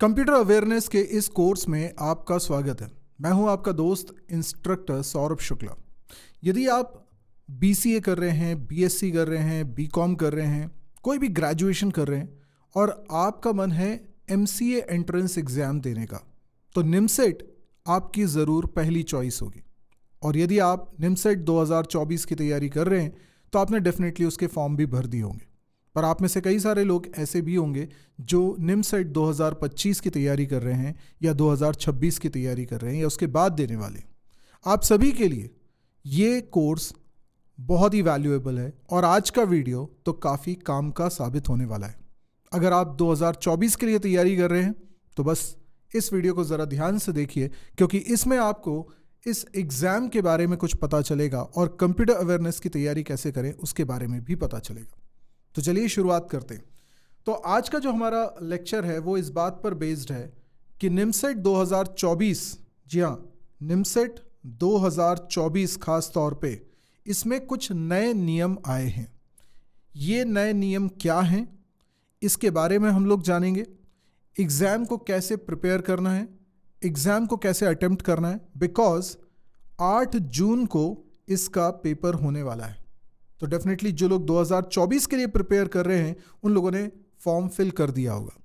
Computer awareness के इस course में आपका स्वागत है। मैं हूं आपका दोस्त इंस्ट्रक्टर सौरभ शुक्ला। यदि आप बीसीए कर रहे हैं, बीएससी कर रहे हैं, बीकॉम कर रहे हैं, कोई भी ग्रेजुएशन कर रहे हैं और आपका मन है एमसीए एंट्रेंस एग्ज़ाम देने का, तो निमसेट आपकी ज़रूर पहली चॉइस होगी। और यदि आप निमसेट 2024 की तैयारी कर रहे हैं तो आपने डेफिनेटली उसके फॉर्म भी भर दिए होंगे। पर आप में से कई सारे लोग ऐसे भी होंगे जो निमसेट 2025 की तैयारी कर रहे हैं या 2026 की तैयारी कर रहे हैं या उसके बाद देने वाले। आप सभी के लिए ये कोर्स बहुत ही वैल्यूएबल है और आज का वीडियो तो काफ़ी काम का साबित होने वाला है। अगर आप 2024 के लिए तैयारी कर रहे हैं तो बस इस वीडियो को ज़रा ध्यान से देखिए, क्योंकि इसमें आपको इस एग्ज़ाम के बारे में कुछ पता चलेगा और कंप्यूटर अवेयरनेस की तैयारी कैसे करें उसके बारे में भी पता चलेगा। तो चलिए शुरुआत करते हैं। तो आज का जो हमारा लेक्चर है वो इस बात पर बेस्ड है कि निमसेट 2024, जी हाँ, निमसेट 2024 खास तौर पे इसमें कुछ नए नियम आए हैं। ये नए नियम क्या हैं इसके बारे में हम लोग जानेंगे। एग्ज़ाम को कैसे प्रिपेयर करना है, एग्ज़ाम को कैसे अटेम्प्ट करना है, बिकॉज 8 जून को इसका पेपर होने वाला है। तो डेफिनेटली जो लोग 2024 के लिए प्रिपेयर कर रहे हैं उन लोगों ने फॉर्म फिल कर दिया होगा,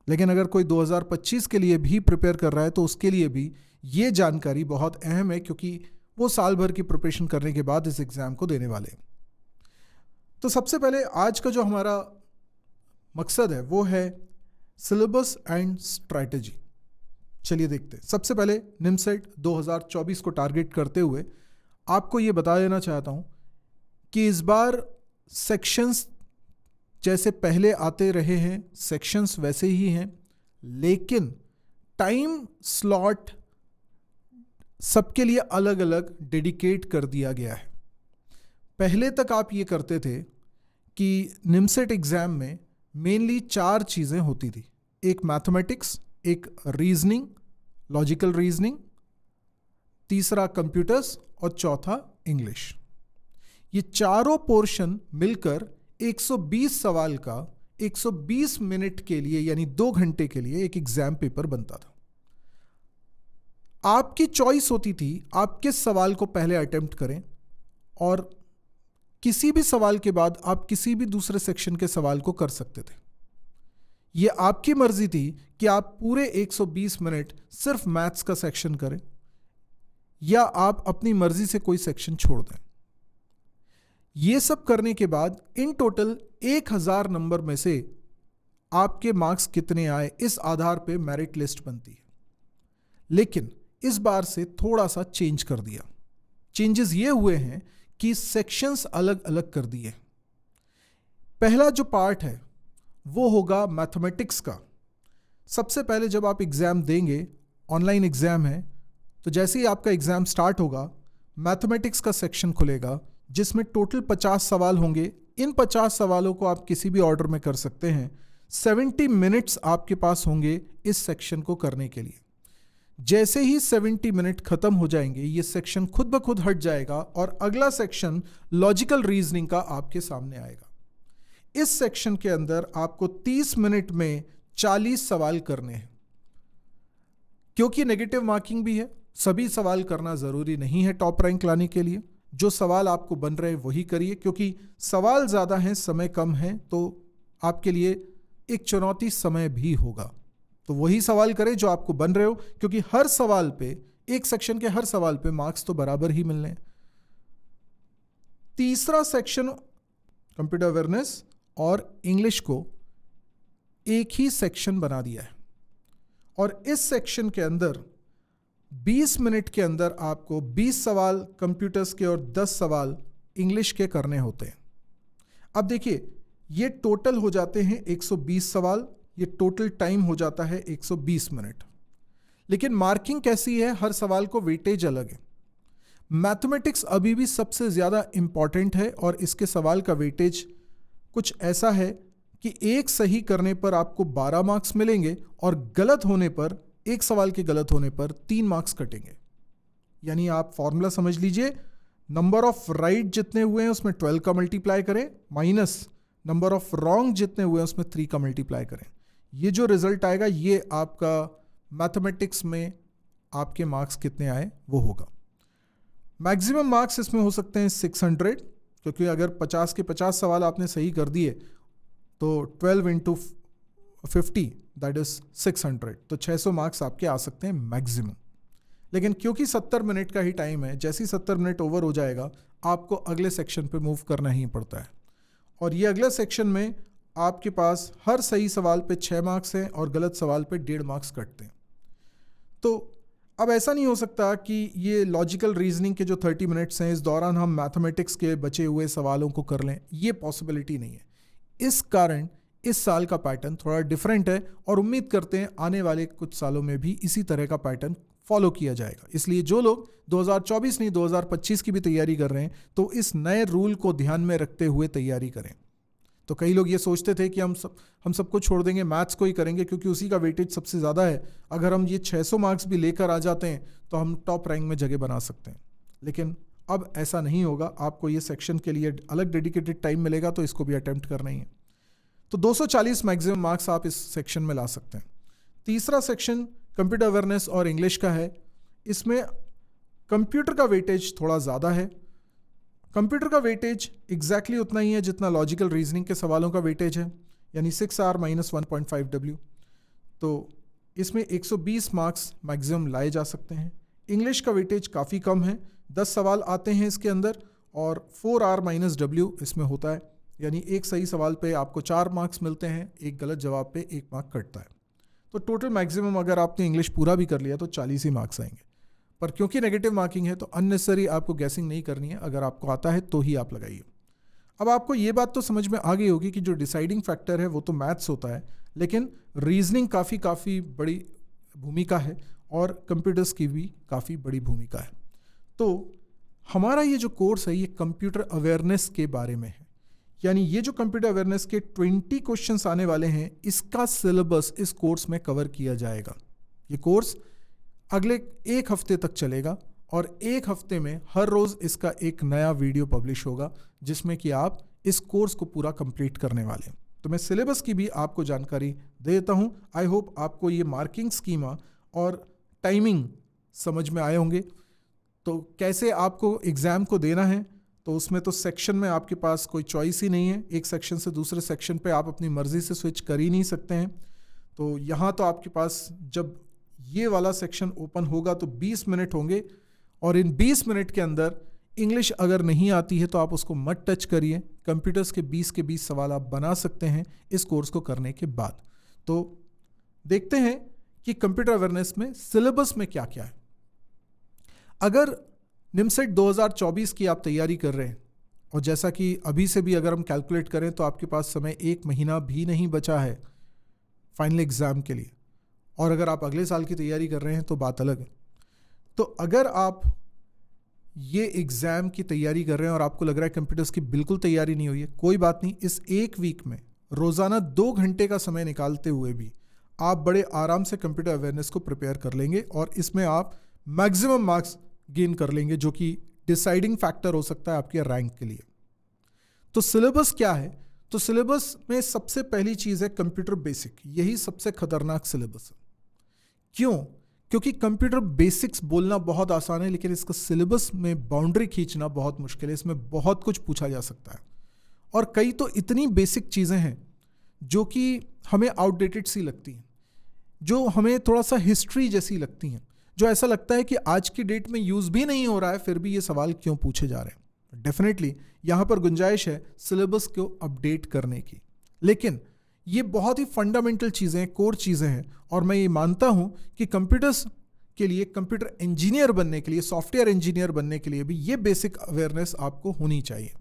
लेकिन अगर कोई 2025 के लिए भी प्रिपेयर कर रहा है तो उसके लिए भी ये जानकारी बहुत अहम है, क्योंकि वो साल भर की प्रिपरेशन करने के बाद इस एग्ज़ाम को देने वाले हैं। तो सबसे पहले आज का जो हमारा मकसद है वो है सिलेबस एंड स्ट्रैटेजी। चलिए देखते हैं। सबसे पहले निमसेट 2024 को टारगेट करते हुए आपको ये बता देना चाहता हूँ कि इस बार सेक्शंस जैसे पहले आते रहे हैं, सेक्शंस वैसे ही हैं, लेकिन टाइम स्लॉट सबके लिए अलग अलग डेडिकेट कर दिया गया है। पहले तक आप ये करते थे कि निमसेट एग्ज़ाम में मेनली 4 चीज़ें होती थी। एक मैथमेटिक्स, एक रीजनिंग, लॉजिकल रीजनिंग, तीसरा कंप्यूटर्स और चौथा इंग्लिश। ये चारों पोर्शन मिलकर 120 सवाल का 120 मिनट के लिए यानी 2 घंटे के लिए एक एग्जाम पेपर बनता था। आपकी चॉइस होती थी आप किस सवाल को पहले अटेम्प्ट करें, और किसी भी सवाल के बाद आप किसी भी दूसरे सेक्शन के सवाल को कर सकते थे। यह आपकी मर्जी थी कि आप पूरे 120 मिनट सिर्फ मैथ्स का सेक्शन करें या आप अपनी मर्जी से कोई सेक्शन छोड़ दें। ये सब करने के बाद इन टोटल 1000 नंबर में से आपके मार्क्स कितने आए, इस आधार पे मेरिट लिस्ट बनती है। लेकिन इस बार से थोड़ा सा चेंज कर दिया। चेंजेस ये हुए हैं कि सेक्शंस अलग अलग कर दिए। पहला जो पार्ट है वो होगा मैथमेटिक्स का। सबसे पहले जब आप एग्ज़ाम देंगे, ऑनलाइन एग्ज़ाम है, तो जैसे ही आपका एग्ज़ाम स्टार्ट होगा मैथमेटिक्स का सेक्शन खुलेगा जिसमें टोटल 50 सवाल होंगे। इन 50 सवालों को आप किसी भी ऑर्डर में कर सकते हैं। 70 मिनट्स आपके पास होंगे इस सेक्शन को करने के लिए। जैसे ही 70 मिनट खत्म हो जाएंगे ये सेक्शन खुद ब खुद हट जाएगा और अगला सेक्शन लॉजिकल रीजनिंग का आपके सामने आएगा। इस सेक्शन के अंदर आपको 30 मिनट में 40 सवाल करने हैं। क्योंकि नेगेटिव मार्किंग भी है, सभी सवाल करना ज़रूरी नहीं है टॉप रैंक लाने के लिए। जो सवाल आपको बन रहे हैं वही करिए, क्योंकि सवाल ज़्यादा हैं, समय कम है, तो आपके लिए एक चुनौती समय भी होगा। तो वही सवाल करें जो आपको बन रहे हो, क्योंकि हर सवाल पे, एक सेक्शन के हर सवाल पे मार्क्स तो बराबर ही मिलने हैं। तीसरा सेक्शन कंप्यूटर अवेयरनेस और इंग्लिश को एक ही सेक्शन बना दिया है, और इस सेक्शन के अंदर 20 मिनट के अंदर आपको 20 सवाल कंप्यूटर्स के और 10 सवाल इंग्लिश के करने होते हैं। अब देखिए, ये टोटल हो जाते हैं 120 सवाल, ये टोटल टाइम हो जाता है 120 मिनट। लेकिन मार्किंग कैसी है, हर सवाल को वेटेज अलग है। मैथमेटिक्स अभी भी सबसे ज़्यादा इम्पॉर्टेंट है और इसके सवाल का वेटेज कुछ ऐसा है कि एक सही करने पर आपको 12 मार्क्स मिलेंगे और गलत होने पर, एक सवाल के गलत होने पर 3 मार्क्स कटेंगे। यानी आप फॉर्मूला समझ लीजिए, नंबर ऑफ राइट जितने हुए हैं उसमें 12 का मल्टीप्लाई करें, माइनस नंबर ऑफ रॉन्ग जितने हुए हैं उसमें 3 का मल्टीप्लाई करें। ये जो रिजल्ट आएगा ये आपका मैथमेटिक्स में आपके मार्क्स कितने आए वो होगा। मैक्सिमम मार्क्स इसमें हो सकते हैं 600, क्योंकि अगर 50 के 50 सवाल आपने सही कर दिए तो 12 इंटू 50 दैट इज 600, तो 600 मार्क्स आपके आ सकते हैं मैक्सिमम। लेकिन क्योंकि 70 मिनट का ही टाइम है, जैसे ही 70 मिनट ओवर हो जाएगा आपको अगले सेक्शन पे मूव करना ही पड़ता है। और ये अगले सेक्शन में आपके पास हर सही सवाल पे 6 मार्क्स हैं और गलत सवाल पे 1.5 मार्क्स कटते हैं। तो अब ऐसा नहीं हो सकता कि ये लॉजिकल रीजनिंग के जो 30 मिनट्स हैं इस दौरान हम मैथमेटिक्स के बचे हुए सवालों को कर लें, ये पॉसिबिलिटी नहीं है। इस कारण इस साल का पैटर्न थोड़ा डिफरेंट है और उम्मीद करते हैं आने वाले कुछ सालों में भी इसी तरह का पैटर्न फॉलो किया जाएगा। इसलिए जो लोग 2024 नहीं 2025 की भी तैयारी कर रहे हैं तो इस नए रूल को ध्यान में रखते हुए तैयारी करें। तो कई लोग ये सोचते थे कि हम सबको छोड़ देंगे, मैथ्स को ही करेंगे क्योंकि उसी का वेटेज सबसे ज़्यादा है, अगर हम ये 600 मार्क्स भी लेकर आ जाते हैं तो हम टॉप रैंक में जगह बना सकते हैं। लेकिन अब ऐसा नहीं होगा, आपको ये सेक्शन के लिए अलग डेडिकेटेड टाइम मिलेगा, तो इसको भी अटेम्प्ट करना ही है। तो 240 मैक्सिमम मार्क्स आप इस सेक्शन में ला सकते हैं। तीसरा सेक्शन कंप्यूटर अवेयरनेस और इंग्लिश का है। इसमें कंप्यूटर का वेटेज थोड़ा ज़्यादा है। कंप्यूटर का वेटेज एग्जैक्टली उतना ही है जितना लॉजिकल रीजनिंग के सवालों का वेटेज है, यानी 6R माइनस 1.5W। तो इसमें 120 मार्क्स मैक्सिमम लाए जा सकते हैं। इंग्लिश का वेटेज काफ़ी कम है, 10 सवाल आते हैं इसके अंदर और 4R माइनस W इसमें होता है, यानी एक सही सवाल पे आपको 4 मार्क्स मिलते हैं, एक गलत जवाब पे 1 मार्क कटता है। तो टोटल मैक्सिमम अगर आपने इंग्लिश पूरा भी कर लिया तो 40 ही मार्क्स आएंगे। पर क्योंकि नेगेटिव मार्किंग है तो अननेसेसरी आपको गैसिंग नहीं करनी है, अगर आपको आता है तो ही आप लगाइए। अब आपको ये बात तो समझ में आ गई होगी कि जो डिसाइडिंग फैक्टर है वो तो मैथ्स होता है, लेकिन रीजनिंग काफ़ी बड़ी भूमिका है और कंप्यूटर्स की भी काफ़ी बड़ी भूमिका है। तो हमारा ये जो कोर्स है ये कंप्यूटर अवेयरनेस के बारे में है, यानी ये जो कंप्यूटर अवेयरनेस के 20 क्वेश्चंस आने वाले हैं इसका सिलेबस इस कोर्स में कवर किया जाएगा। ये कोर्स अगले 1 हफ्ते तक चलेगा और 1 हफ्ते में हर रोज़ इसका एक नया वीडियो पब्लिश होगा जिसमें कि आप इस कोर्स को पूरा कंप्लीट करने वाले हैं। तो मैं सिलेबस की भी आपको जानकारी दे देता हूँ। आई होप आपको ये मार्किंग स्कीमा और टाइमिंग समझ में आए होंगे। तो कैसे आपको एग्ज़ाम को देना है, तो उसमें तो सेक्शन में आपके पास कोई चॉइस ही नहीं है, एक सेक्शन से दूसरे सेक्शन पे आप अपनी मर्ज़ी से स्विच कर ही नहीं सकते हैं। तो यहाँ तो आपके पास जब ये वाला सेक्शन ओपन होगा तो 20 मिनट होंगे और इन 20 मिनट के अंदर इंग्लिश अगर नहीं आती है तो आप उसको मत टच करिए। कंप्यूटर्स के 20 सवाल आप बना सकते हैं इस कोर्स को करने के बाद। तो देखते हैं कि कंप्यूटर अवेयरनेस में सिलेबस में क्या क्या है। अगर निमसेट 2024 की आप तैयारी कर रहे हैं और जैसा कि अभी से भी अगर हम कैलकुलेट करें तो आपके पास समय 1 महीना भी नहीं बचा है फाइनल एग्ज़ाम के लिए, और अगर आप अगले साल की तैयारी कर रहे हैं तो बात अलग है। तो अगर आप ये एग्ज़ाम की तैयारी कर रहे हैं और आपको लग रहा है कंप्यूटर्स की बिल्कुल तैयारी नहीं हुई है, कोई बात नहीं। इस 1 वीक में रोज़ाना 2 घंटे का समय निकालते हुए भी आप बड़े आराम से कंप्यूटर अवेयरनेस को प्रिपेयर कर लेंगे और इसमें आप मैक्सिमम मार्क्स गेन कर लेंगे, जो कि डिसाइडिंग फैक्टर हो सकता है आपके रैंक के लिए। तो सिलेबस क्या है? तो सिलेबस में सबसे पहली चीज़ है कंप्यूटर बेसिक। यही सबसे खतरनाक सिलेबस है। क्यों? क्योंकि कंप्यूटर बेसिक्स बोलना बहुत आसान है, लेकिन इसका सिलेबस में बाउंड्री खींचना बहुत मुश्किल है। इसमें बहुत कुछ पूछा जा सकता है और कई तो इतनी बेसिक चीज़ें हैं जो कि हमें आउटडेटेड सी लगती हैं, जो हमें थोड़ा सा हिस्ट्री जैसी लगती हैं, जो ऐसा लगता है कि आज की डेट में यूज़ भी नहीं हो रहा है, फिर भी ये सवाल क्यों पूछे जा रहे हैं। डेफिनेटली यहाँ पर गुंजाइश है सिलेबस को अपडेट करने की, लेकिन ये बहुत ही फंडामेंटल चीज़ें, कोर चीज़ें हैं और मैं ये मानता हूँ कि कंप्यूटर्स के लिए, कंप्यूटर इंजीनियर बनने के लिए, सॉफ्टवेयर इंजीनियर बनने के लिए भी ये बेसिक अवेयरनेस आपको होनी चाहिए।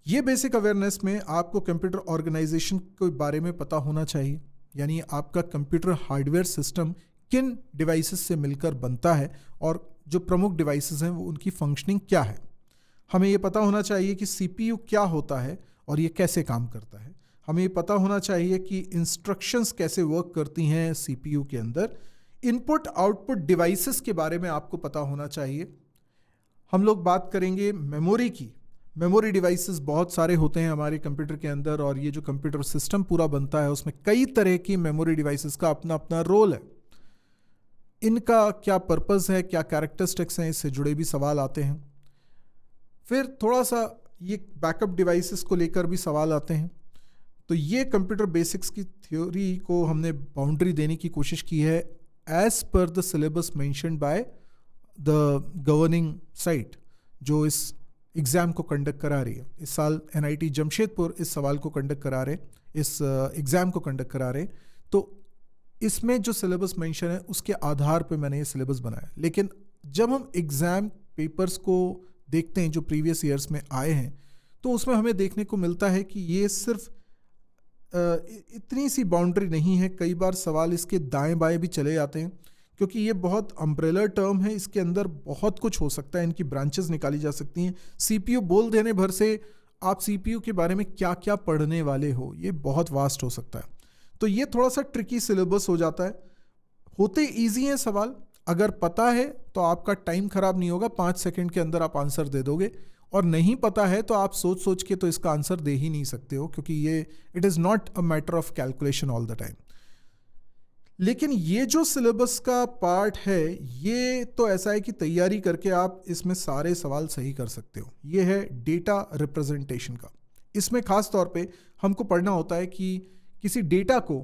ये बेसिक अवेयरनेस में आपको कंप्यूटर ऑर्गेनाइजेशन के बारे में पता होना चाहिए, यानी आपका कंप्यूटर हार्डवेयर सिस्टम किन डिवाइसेस से मिलकर बनता है और जो प्रमुख डिवाइसेस हैं वो उनकी फंक्शनिंग क्या है। हमें ये पता होना चाहिए कि CPU क्या होता है और ये कैसे काम करता है। हमें ये पता होना चाहिए कि इंस्ट्रक्शंस कैसे वर्क करती हैं CPU के अंदर। इनपुट आउटपुट डिवाइसेस के बारे में आपको पता होना चाहिए। हम लोग बात करेंगे मेमोरी की। मेमोरी डिवाइसेस बहुत सारे होते हैं हमारे कंप्यूटर के अंदर, और ये जो कंप्यूटर सिस्टम पूरा बनता है उसमें कई तरह की मेमोरी डिवाइसेस का अपना अपना रोल है। इनका क्या पर्पस है, क्या कैरेक्टरिस्टिक्स हैं, इससे जुड़े भी सवाल आते हैं। फिर थोड़ा सा ये बैकअप डिवाइसेस को लेकर भी सवाल आते हैं। तो ये कंप्यूटर बेसिक्स की थ्योरी को हमने बाउंड्री देने की कोशिश की है as per the syllabus mentioned by the governing site जो इस एग्ज़ाम को कंडक्ट करा रही है। इस साल NIT जमशेदपुर इस सवाल को कंडक्ट करा रहे, इस एग्ज़ाम को कंडक्ट करा रहे। तो इसमें जो सिलेबस मेंशन है उसके आधार पे मैंने ये सिलेबस बनाया। लेकिन जब हम एग्ज़ाम पेपर्स को देखते हैं जो प्रीवियस ईयर्स में आए हैं, तो उसमें हमें देखने को मिलता है कि ये सिर्फ इतनी सी बाउंड्री नहीं है। कई बार सवाल इसके दाएं बाएं भी चले जाते हैं, क्योंकि ये बहुत अम्ब्रेला टर्म है, इसके अंदर बहुत कुछ हो सकता है, इनकी ब्रांचेस निकाली जा सकती हैं। CPU बोल देने भर से आप CPU के बारे में क्या क्या पढ़ने वाले हो, ये बहुत वास्ट हो सकता है। तो ये थोड़ा सा ट्रिकी सिलेबस हो जाता है। होते ईजी हैं सवाल, अगर पता है तो आपका टाइम खराब नहीं होगा, 5 सेकंड के अंदर आप आंसर दे दोगे। और नहीं पता है तो आप सोच सोच के तो इसका आंसर दे ही नहीं सकते हो, क्योंकि ये it is not a matter of calculation all the time. लेकिन ये जो सिलेबस का पार्ट है, ये तो ऐसा है कि तैयारी करके आप इसमें सारे सवाल सही कर सकते हो। ये है डेटा रिप्रेजेंटेशन का। इसमें खास तौर पे हमको पढ़ना होता है कि किसी डेटा को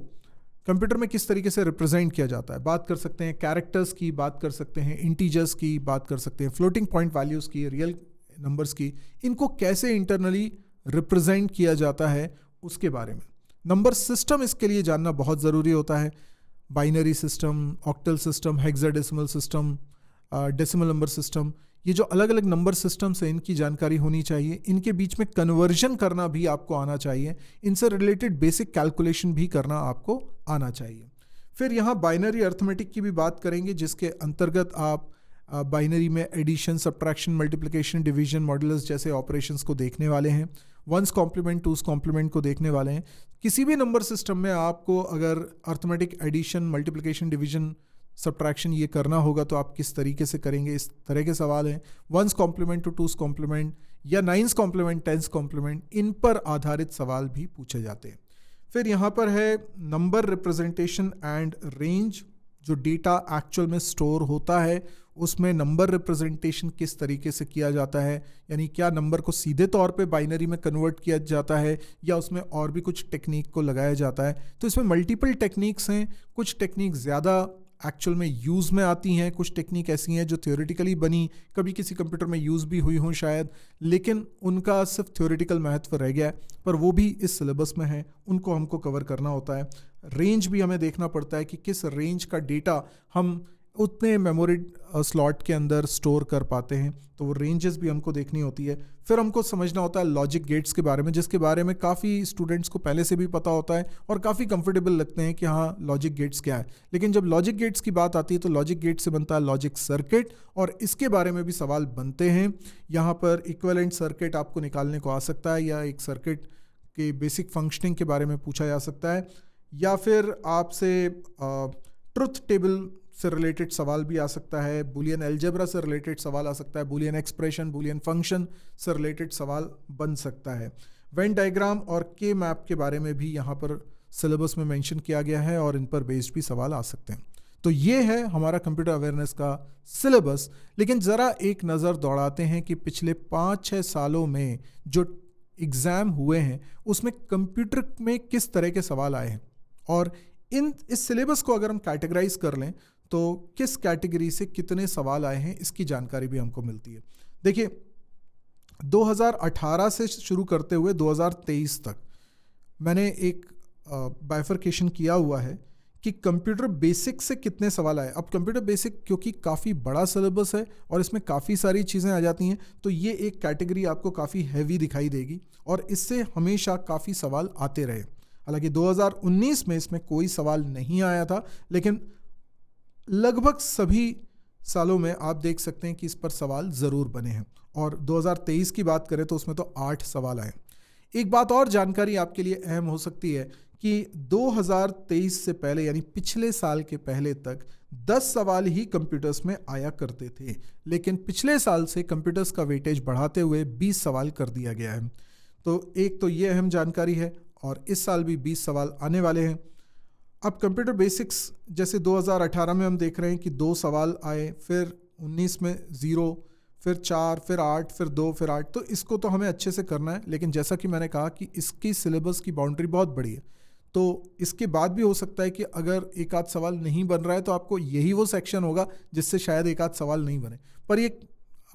कंप्यूटर में किस तरीके से रिप्रेजेंट किया जाता है। बात कर सकते हैं कैरेक्टर्स की, बात कर सकते हैं इंटीजर्स की, बात कर सकते हैं फ्लोटिंग पॉइंट वैल्यूज़ की, रियल नंबर्स की। इनको कैसे इंटरनली रिप्रेजेंट किया जाता है उसके बारे में। नंबर सिस्टम इसके लिए जानना बहुत ज़रूरी होता है। Binary system, octal system, hexadecimal system, decimal number system, ये जो अलग अलग नंबर सिस्टम्स हैं इनकी जानकारी होनी चाहिए। इनके बीच में कन्वर्जन करना भी आपको आना चाहिए। इनसे रिलेटेड बेसिक कैलकुलेशन भी करना आपको आना चाहिए। फिर यहाँ बाइनरी अर्थमेटिक की भी बात करेंगे, जिसके अंतर्गत आप बाइनरी में addition, subtraction, multiplication, division, modulus जैसे ऑपरेशंस को देखने वाले हैं। वंस कॉम्प्लीमेंट, टूस कॉम्प्लीमेंट को देखने वाले हैं। किसी भी नंबर सिस्टम में आपको अगर arithmetic addition, multiplication, division, subtraction ये करना होगा तो आप किस तरीके से करेंगे, इस तरह के सवाल हैं। वंस कॉम्प्लीमेंट टू टूस कॉम्प्लीमेंट या नाइन्स कॉम्प्लीमेंट, टेंस कॉम्प्लीमेंट, इन पर आधारित सवाल भी पूछे जाते हैं। फिर यहाँ पर है नंबर रिप्रेजेंटेशन एंड रेंज। जो डेटा एक्चुअल में स्टोर होता है उसमें नंबर रिप्रेजेंटेशन किस तरीके से किया जाता है, यानी क्या नंबर को सीधे तौर पे बाइनरी में कन्वर्ट किया जाता है या उसमें और भी कुछ टेक्निक को लगाया जाता है। तो इसमें मल्टीपल टेक्निक्स हैं। कुछ टेक्निक ज़्यादा एक्चुअल में यूज़ में आती हैं, कुछ टेक्निक ऐसी हैं जो थ्योरेटिकली बनी, कभी किसी कंप्यूटर में यूज़ भी हुई हों शायद, लेकिन उनका सिर्फ थ्योरेटिकल महत्व रह गया है, पर वो भी इस सिलेबस में है, उनको हमको कवर करना होता है। रेंज भी हमें देखना पड़ता है कि किस रेंज का डेटा हम उतने मेमोरी स्लॉट के अंदर स्टोर कर पाते हैं, तो वो रेंजेस भी हमको देखनी होती है। फिर हमको समझना होता है लॉजिक गेट्स के बारे में, जिसके बारे में काफ़ी स्टूडेंट्स को पहले से भी पता होता है और काफ़ी कंफर्टेबल लगते हैं कि हाँ लॉजिक गेट्स क्या है। लेकिन जब लॉजिक गेट्स की बात आती है तो लॉजिक गेट से बनता है लॉजिक सर्किट, और इसके बारे में भी सवाल बनते हैं। यहाँ पर इक्विवेलेंट सर्किट आपको निकालने को आ सकता है, या एक सर्किट के बेसिक फंक्शनिंग के बारे में पूछा जा सकता है, या फिर आपसे ट्रुथ टेबल से रिलेटेड सवाल भी आ सकता है, बुलियन अलजेब्रा से रिलेटेड सवाल आ सकता है, बुलियन एक्सप्रेशन, बुलियन फंक्शन से रिलेटेड सवाल बन सकता है। वेन डायग्राम और के मैप के बारे में भी यहाँ पर सिलेबस में मेंशन किया गया है और इन पर बेस्ड भी सवाल आ सकते हैं। तो ये है हमारा कंप्यूटर अवेयरनेस का सिलेबस। लेकिन ज़रा एक नज़र दौड़ाते हैं कि पिछले 5-6 सालों में जो एग्ज़ाम हुए हैं उसमें कंप्यूटर में किस तरह के सवाल आए हैं, और इस सिलेबस को अगर हम कैटेगराइज कर लें तो किस कैटेगरी से कितने सवाल आए हैं इसकी जानकारी भी हमको मिलती है। देखिए 2018 से शुरू करते हुए 2023 तक मैंने एक बाइफरकेशन किया हुआ है कि कंप्यूटर बेसिक से कितने सवाल आए। अब कंप्यूटर बेसिक क्योंकि काफ़ी बड़ा सिलेबस है और इसमें काफ़ी सारी चीज़ें आ जाती हैं, तो ये एक कैटेगरी आपको काफ़ी हैवी दिखाई देगी और इससे हमेशा काफ़ी सवाल आते रहे। हालांकि 2019 में इसमें कोई सवाल नहीं आया था, लेकिन लगभग सभी सालों में आप देख सकते हैं कि इस पर सवाल ज़रूर बने हैं। और 2023 की बात करें तो उसमें तो 8 सवाल आए। एक बात और जानकारी आपके लिए अहम हो सकती है कि 2023 से पहले यानी पिछले साल के पहले तक 10 सवाल ही कंप्यूटर्स में आया करते थे, लेकिन पिछले साल से कंप्यूटर्स का वेटेज बढ़ाते हुए 20 सवाल कर दिया गया है। तो एक तो ये अहम जानकारी है, और इस साल भी 20 सवाल आने वाले हैं। अब कंप्यूटर बेसिक्स जैसे 2018 में हम देख रहे हैं कि 2 सवाल आए, फिर 19 में 0, फिर 4, फिर 8, फिर 2, फिर 8। तो इसको तो हमें अच्छे से करना है, लेकिन जैसा कि मैंने कहा कि इसकी सिलेबस की बाउंड्री बहुत बड़ी है, तो इसके बाद भी हो सकता है कि अगर एक आध सवाल नहीं बन रहा है तो आपको यही वो सेक्शन होगा जिससे शायद एक आध सवाल नहीं बने। पर ये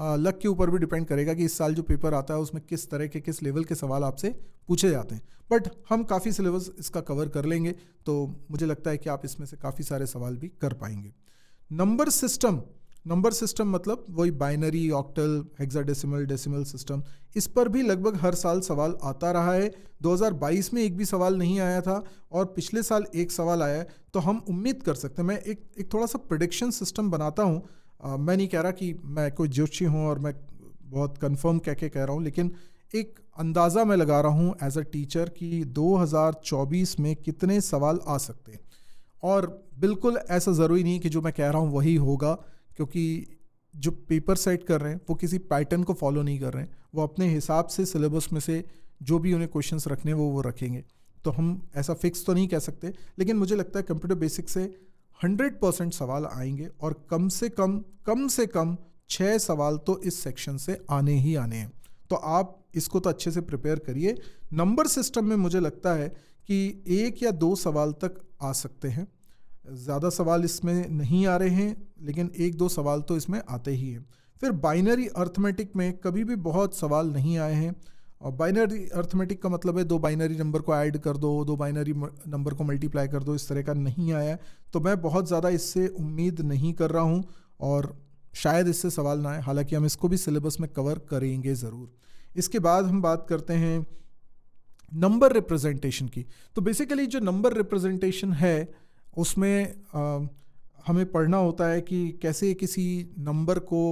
लक के ऊपर भी डिपेंड करेगा कि इस साल जो पेपर आता है उसमें किस तरह के, किस लेवल के सवाल आपसे पूछे जाते हैं। बट हम काफ़ी सिलेबस इसका कवर कर लेंगे, तो मुझे लगता है कि आप इसमें से काफ़ी सारे सवाल भी कर पाएंगे। नंबर सिस्टम मतलब वही binary, octal, hexadecimal, decimal system, इस पर भी लगभग हर साल सवाल आता रहा है। 2022 में एक भी सवाल नहीं आया था, और पिछले साल एक सवाल आया है। तो हम उम्मीद कर सकते हैं, मैं एक थोड़ा सा प्रेडिक्शन सिस्टम बनाता हूँ। मैं नहीं कह रहा कि मैं कोई ज्योतिषी हूँ और मैं बहुत कंफर्म कह रहा हूँ, लेकिन एक अंदाज़ा मैं लगा रहा हूँ एज अ टीचर कि 2024 में कितने सवाल आ सकते हैं। और बिल्कुल ऐसा ज़रूरी नहीं कि जो मैं कह रहा हूँ वही होगा, क्योंकि जो पेपर सेट कर रहे हैं वो किसी पैटर्न को फॉलो नहीं कर रहे हैं, वो अपने हिसाब से सिलेबस में से जो भी उन्हें क्वेश्चंस रखने हैं वो रखेंगे। तो हम ऐसा फिक्स तो नहीं कह सकते, लेकिन मुझे लगता है कंप्यूटर बेसिक से 100% सवाल आएंगे, और कम से कम 6 सवाल तो इस सेक्शन से आने ही आने हैं। तो आप इसको तो अच्छे से प्रिपेयर करिए। नंबर सिस्टम में मुझे लगता है कि 1 या 2 सवाल तक आ सकते हैं, ज़्यादा सवाल इसमें नहीं आ रहे हैं, लेकिन 1-2 सवाल तो इसमें आते ही हैं। फिर बाइनरी अर्थमेटिक में कभी भी बहुत सवाल नहीं आए हैं। और बाइनरी अर्थमेटिक का मतलब है 2 बाइनरी नंबर को ऐड कर दो, 2 बाइनरी नंबर को मल्टीप्लाई कर दो, इस तरह का नहीं आया है। तो मैं बहुत ज़्यादा इससे उम्मीद नहीं कर रहा हूँ, और शायद इससे सवाल ना आए। हालांकि हम इसको भी सिलेबस में कवर करेंगे ज़रूर। इसके बाद हम बात करते हैं नंबर रिप्रेजेंटेशन की। तो बेसिकली जो नंबर रिप्रेजेंटेशन है उसमें हमें पढ़ना होता है कि कैसे किसी नंबर को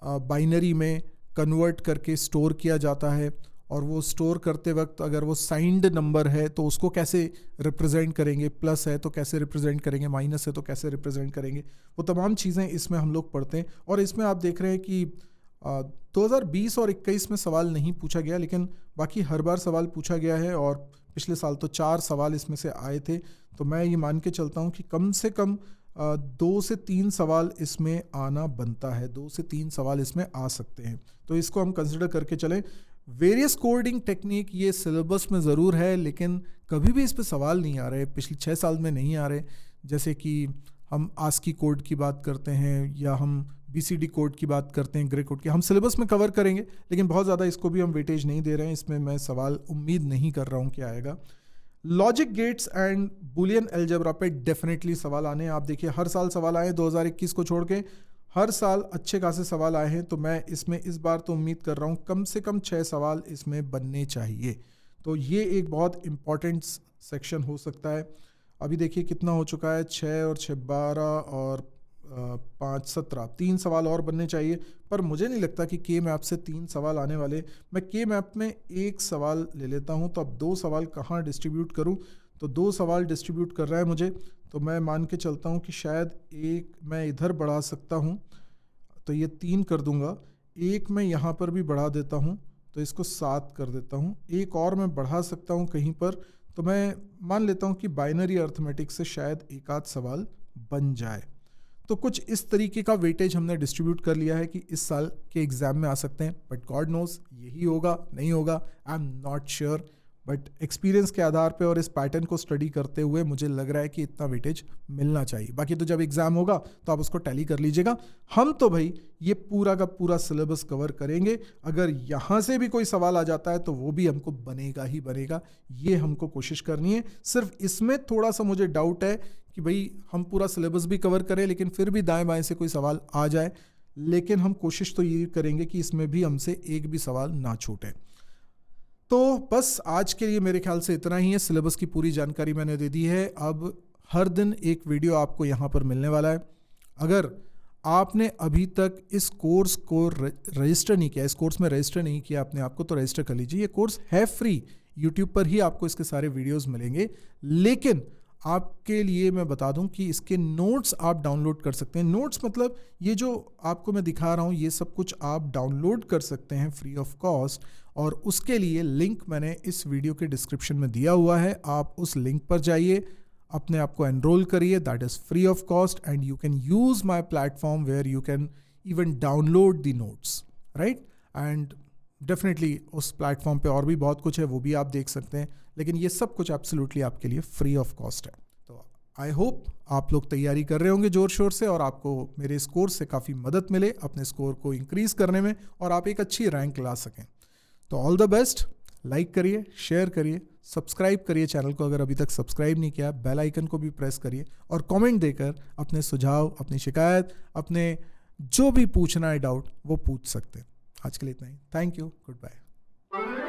बाइनरी में कन्वर्ट करके स्टोर किया जाता है, और वो स्टोर करते वक्त अगर वो साइंड नंबर है तो उसको कैसे रिप्रेजेंट करेंगे, प्लस है तो कैसे रिप्रेजेंट करेंगे, माइनस है तो कैसे रिप्रेजेंट करेंगे, वो तमाम चीज़ें इसमें हम लोग पढ़ते हैं। और इसमें आप देख रहे हैं कि 2020 और 21 में सवाल नहीं पूछा गया, लेकिन बाकी हर बार सवाल पूछा गया है, और पिछले साल तो 4 सवाल इसमें से आए थे। तो मैं ये मान के चलता हूँ कि कम से कम 2 से 3 सवाल इसमें आना बनता है, 2 से 3 सवाल इसमें आ सकते हैं। तो इसको हम कंसिडर करके चलें। वेरियस कोडिंग टेक्निक ये सिलेबस में ज़रूर है, लेकिन कभी भी इस पे सवाल नहीं आ रहे, पिछले 6 साल में नहीं आ रहे। जैसे कि हम आस्की कोड की बात करते हैं, या हम BCD कोड की बात करते हैं, ग्रे कोड की, हम सिलेबस में कवर करेंगे, लेकिन बहुत ज़्यादा इसको भी हम वेटेज नहीं दे रहे हैं। इसमें मैं सवाल उम्मीद नहीं कर रहा हूँ कि आएगा। Logic gates and Boolean algebra पे डेफिनेटली सवाल आने हैं। आप देखिए हर साल सवाल आए, 2021 को छोड़ के हर साल अच्छे खासे सवाल आए हैं। तो मैं इसमें इस बार तो उम्मीद कर रहा हूँ कम से कम 6 सवाल इसमें बनने चाहिए। तो ये एक बहुत इम्पॉर्टेंट सेक्शन हो सकता है। अभी देखिए कितना हो चुका है, 6 और 6 12 और 5 17, 3 सवाल और बनने चाहिए। पर मुझे नहीं लगता कि के मैप से 3 सवाल आने वाले। मैं के मैप में 1 सवाल ले लेता हूं, तो अब 2 सवाल कहाँ डिस्ट्रीब्यूट करूं? तो 2 सवाल डिस्ट्रीब्यूट कर रहा है मुझे, तो मैं मान के चलता हूं कि शायद 1 मैं इधर बढ़ा सकता हूं, तो ये 3 कर दूंगा। 1 मैं यहाँ पर भी बढ़ा देता हूँ, तो इसको 7 कर देता हूँ। 1 और मैं बढ़ा सकता हूँ कहीं पर, तो मैं मान लेता हूँ कि बाइनरी अर्थमेटिक से शायद एक आध सवाल बन जाए। तो कुछ इस तरीके का वेटेज हमने डिस्ट्रीब्यूट कर लिया है कि इस साल के एग्ज़ाम में आ सकते हैं। बट गॉड नोज यही होगा नहीं होगा, I am not sure. But experience के आधार पे और इस पैटर्न को स्टडी करते हुए मुझे लग रहा है कि इतना वेटेज मिलना चाहिए। बाकी तो जब एग्ज़ाम होगा तो आप उसको टैली कर लीजिएगा। हम तो भाई ये पूरा का पूरा सिलेबस कवर करेंगे। अगर यहाँ से भी कोई सवाल आ जाता है तो वो भी हमको बनेगा ही बनेगा, ये हमको कोशिश करनी है। सिर्फ इसमें थोड़ा सा मुझे डाउट है कि भाई हम पूरा सिलेबस भी कवर करें लेकिन फिर भी दाएं बाएं से कोई सवाल आ जाए, लेकिन हम कोशिश तो ये करेंगे कि इसमें भी हमसे एक भी सवाल ना छूटे। तो बस आज के लिए मेरे ख्याल से इतना ही है। सिलेबस की पूरी जानकारी मैंने दे दी है। अब हर दिन एक वीडियो आपको यहाँ पर मिलने वाला है। अगर आपने अभी तक इस कोर्स को रजिस्टर नहीं किया, इस कोर्स में रजिस्टर नहीं किया अपने आप को, तो रजिस्टर कर लीजिए। ये कोर्स है फ्री, यूट्यूब पर ही आपको इसके सारे वीडियोस मिलेंगे। लेकिन आपके लिए मैं बता दूं कि इसके नोट्स आप डाउनलोड कर सकते हैं। नोट्स मतलब ये जो आपको मैं दिखा रहा हूं, ये सब कुछ आप डाउनलोड कर सकते हैं फ्री ऑफ कॉस्ट, और उसके लिए लिंक मैंने इस वीडियो के डिस्क्रिप्शन में दिया हुआ है। आप उस लिंक पर जाइए, अपने आप को एनरोल करिए, that is free of cost, and you can use my platform where you can even download the notes, right. And definitely उस प्लेटफॉर्म पे और भी बहुत कुछ है, वो भी आप देख सकते हैं, लेकिन ये सब कुछ एब्सोल्युटली आपके लिए फ्री ऑफ कॉस्ट है। तो आई होप आप लोग तैयारी कर रहे होंगे ज़ोर शोर से, और आपको मेरे इस कोर्स से काफ़ी मदद मिले अपने स्कोर को इंक्रीज़ करने में, और आप एक अच्छी रैंक ला सकें। तो ऑल द बेस्ट। लाइक करिए, शेयर करिए, सब्सक्राइब करिए चैनल को अगर अभी तक सब्सक्राइब नहीं किया, बेल आइकन को भी प्रेस करिए, और कमेंट देकर अपने सुझाव, अपनी शिकायत, अपने जो भी पूछना है डाउट, वो पूछ सकते हैं। आज के लिए इतना ही। Thank you, good bye.